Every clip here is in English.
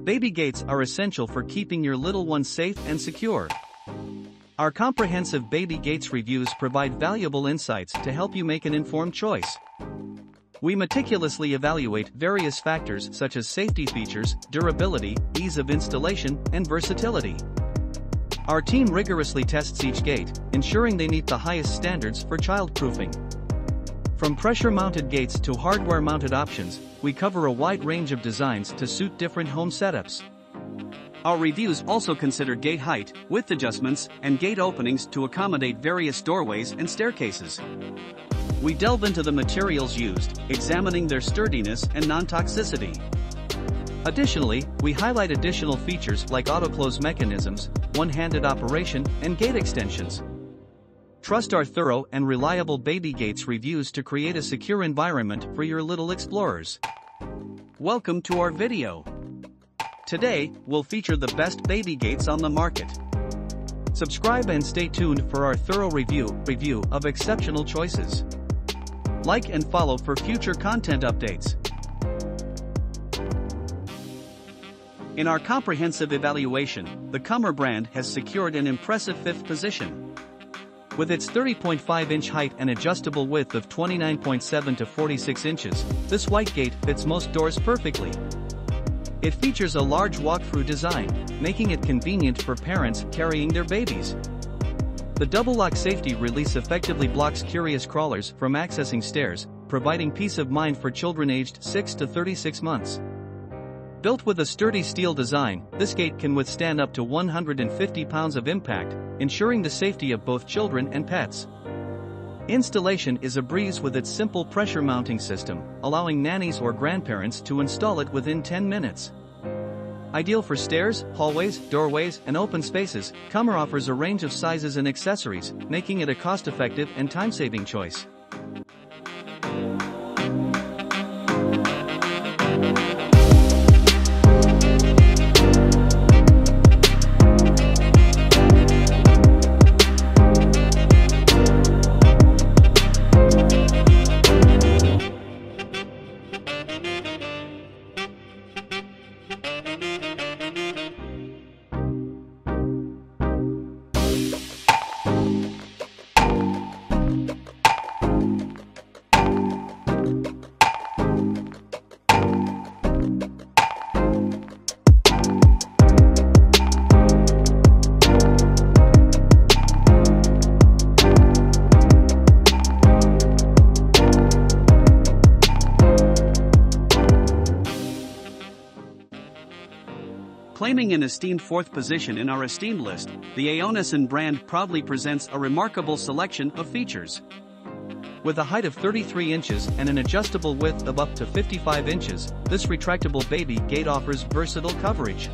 Baby gates are essential for keeping your little one safe and secure. Our comprehensive baby gates reviews provide valuable insights to help you make an informed choice. We meticulously evaluate various factors such as safety features, durability, ease of installation, and versatility. Our team rigorously tests each gate, ensuring they meet the highest standards for childproofing. From pressure-mounted gates to hardware-mounted options, we cover a wide range of designs to suit different home setups. Our reviews also consider gate height, width adjustments, and gate openings to accommodate various doorways and staircases. We delve into the materials used, examining their sturdiness and non-toxicity. Additionally, we highlight additional features like auto-close mechanisms, one-handed operation, and gate extensions. Trust our thorough and reliable baby gates reviews to create a secure environment for your little explorers. Welcome to our video. Today, we'll feature the best baby gates on the market. Subscribe and stay tuned for our thorough review of exceptional choices. Like and follow for future content updates. In our comprehensive evaluation, the Cumbor brand has secured an impressive 5th position. With its 30.5-inch height and adjustable width of 29.7 to 46 inches, this white gate fits most doors perfectly. It features a large walk-through design, making it convenient for parents carrying their babies. The double-lock safety release effectively blocks curious crawlers from accessing stairs, providing peace of mind for children aged 6 to 36 months. Built with a sturdy steel design, this gate can withstand up to 150 pounds of impact, ensuring the safety of both children and pets. Installation is a breeze with its simple pressure mounting system, allowing nannies or grandparents to install it within 10 minutes. Ideal for stairs, hallways, doorways, and open spaces, Cumbor offers a range of sizes and accessories, making it a cost-effective and time-saving choice. Claiming an esteemed 4th position in our esteemed list, the Aeonison brand proudly presents a remarkable selection of features. With a height of 33 inches and an adjustable width of up to 55 inches, this retractable baby gate offers versatile coverage.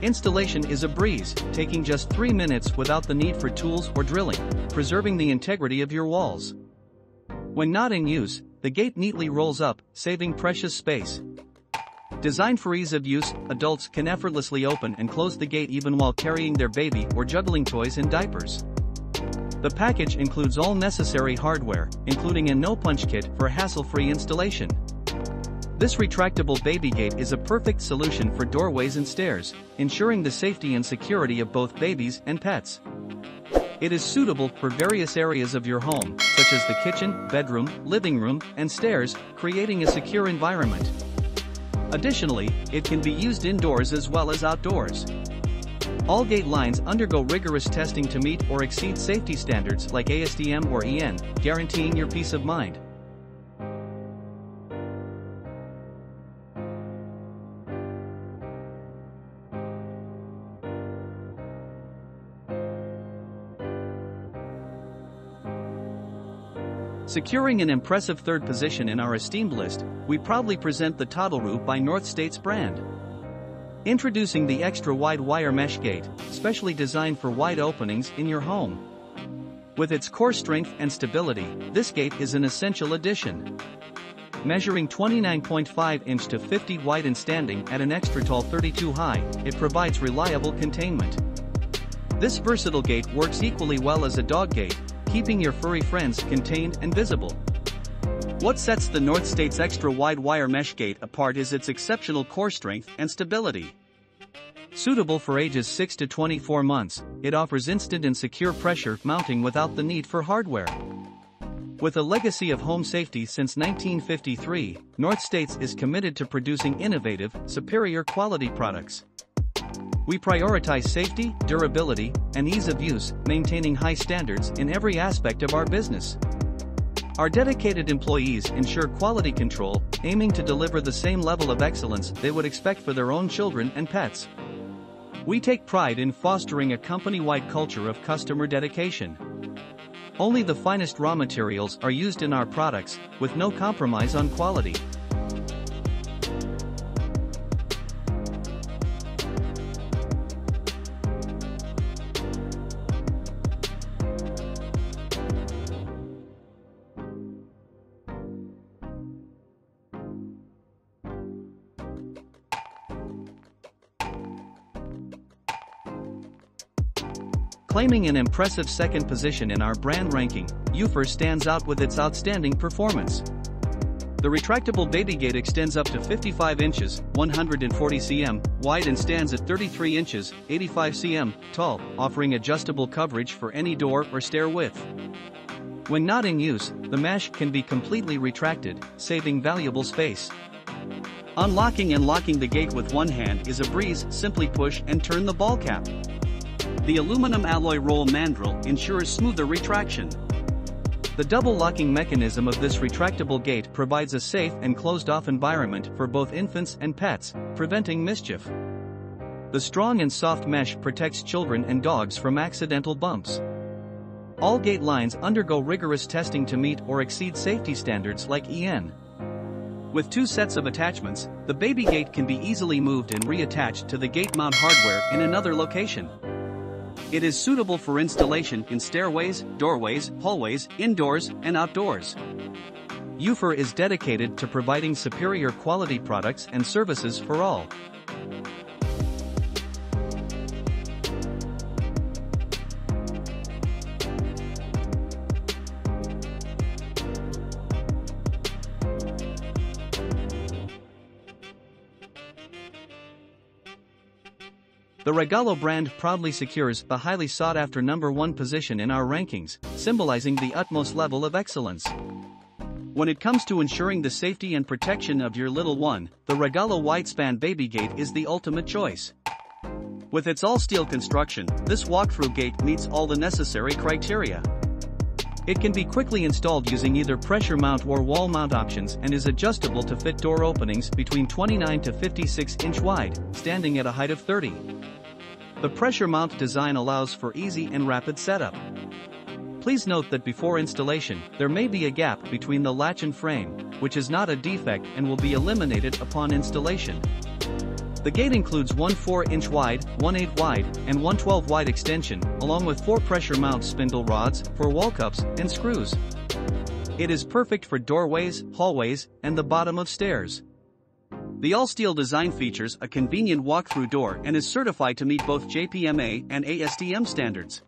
Installation is a breeze, taking just 3 minutes without the need for tools or drilling, preserving the integrity of your walls. When not in use, the gate neatly rolls up, saving precious space. Designed for ease of use, adults can effortlessly open and close the gate even while carrying their baby or juggling toys and diapers. The package includes all necessary hardware, including a no-punch kit for hassle-free installation. This retractable baby gate is a perfect solution for doorways and stairs, ensuring the safety and security of both babies and pets. It is suitable for various areas of your home, such as the kitchen, bedroom, living room, and stairs, creating a secure environment. Additionally, it can be used indoors as well as outdoors. All gate lines undergo rigorous testing to meet or exceed safety standards like ASTM or EN, guaranteeing your peace of mind. Securing an impressive 3rd position in our esteemed list, we proudly present the Toddleroo by North States brand. Introducing the extra-wide wire mesh gate, specially designed for wide openings in your home. With its core strength and stability, this gate is an essential addition. Measuring 29.5 inch to 50 wide and standing at an extra tall 32 high, it provides reliable containment. This versatile gate works equally well as a dog gate, keeping your furry friends contained and visible. What sets the North State's extra-wide wire mesh gate apart is its exceptional core strength and stability. Suitable for ages 6 to 24 months, it offers instant and secure pressure mounting without the need for hardware. With a legacy of home safety since 1953, North States is committed to producing innovative, superior quality products. We prioritize safety, durability, and ease of use, maintaining high standards in every aspect of our business. Our dedicated employees ensure quality control, aiming to deliver the same level of excellence they would expect for their own children and pets. We take pride in fostering a company-wide culture of customer dedication. Only the finest raw materials are used in our products, with no compromise on quality. Claiming an impressive second position in our brand ranking, YOOFOR stands out with its outstanding performance. The retractable baby gate extends up to 55 inches, 140 cm, wide and stands at 33 inches, 85 cm, tall, offering adjustable coverage for any door or stair width. When not in use, the mesh can be completely retracted, saving valuable space. Unlocking and locking the gate with one hand is a breeze, simply push and turn the ball cap. The aluminum alloy roll mandrel ensures smoother retraction. The double locking mechanism of this retractable gate provides a safe and closed-off environment for both infants and pets, preventing mischief. The strong and soft mesh protects children and dogs from accidental bumps. All gate lines undergo rigorous testing to meet or exceed safety standards like EN. With 2 sets of attachments, the baby gate can be easily moved and reattached to the gate mount hardware in another location. It is suitable for installation in stairways, doorways, hallways, indoors, and outdoors. YOOFOR is dedicated to providing superior quality products and services for all. The Regalo brand proudly secures the highly sought-after #1 position in our rankings, symbolizing the utmost level of excellence. When it comes to ensuring the safety and protection of your little one, the Regalo WideSpan baby gate is the ultimate choice. With its all-steel construction, this walk-through gate meets all the necessary criteria. It can be quickly installed using either pressure mount or wall mount options and is adjustable to fit door openings between 29 to 56 inch wide, standing at a height of 30. The pressure mount design allows for easy and rapid setup. Please note that before installation, there may be a gap between the latch and frame, which is not a defect and will be eliminated upon installation. The gate includes one 4-inch wide, 1/8 wide, and 1/12 wide extension, along with 4 pressure mount spindle rods for wall cups and screws. It is perfect for doorways, hallways, and the bottom of stairs. The all-steel design features a convenient walk-through door and is certified to meet both JPMA and ASTM standards.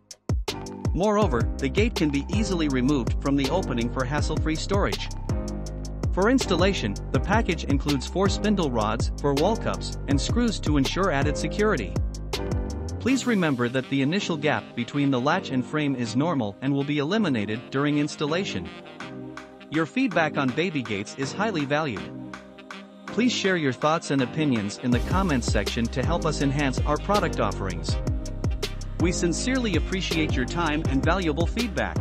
Moreover, the gate can be easily removed from the opening for hassle-free storage. For installation, the package includes 4 spindle rods for wall cups and screws to ensure added security. Please remember that the initial gap between the latch and frame is normal and will be eliminated during installation. Your feedback on baby gates is highly valued. Please share your thoughts and opinions in the comments section to help us enhance our product offerings. We sincerely appreciate your time and valuable feedback.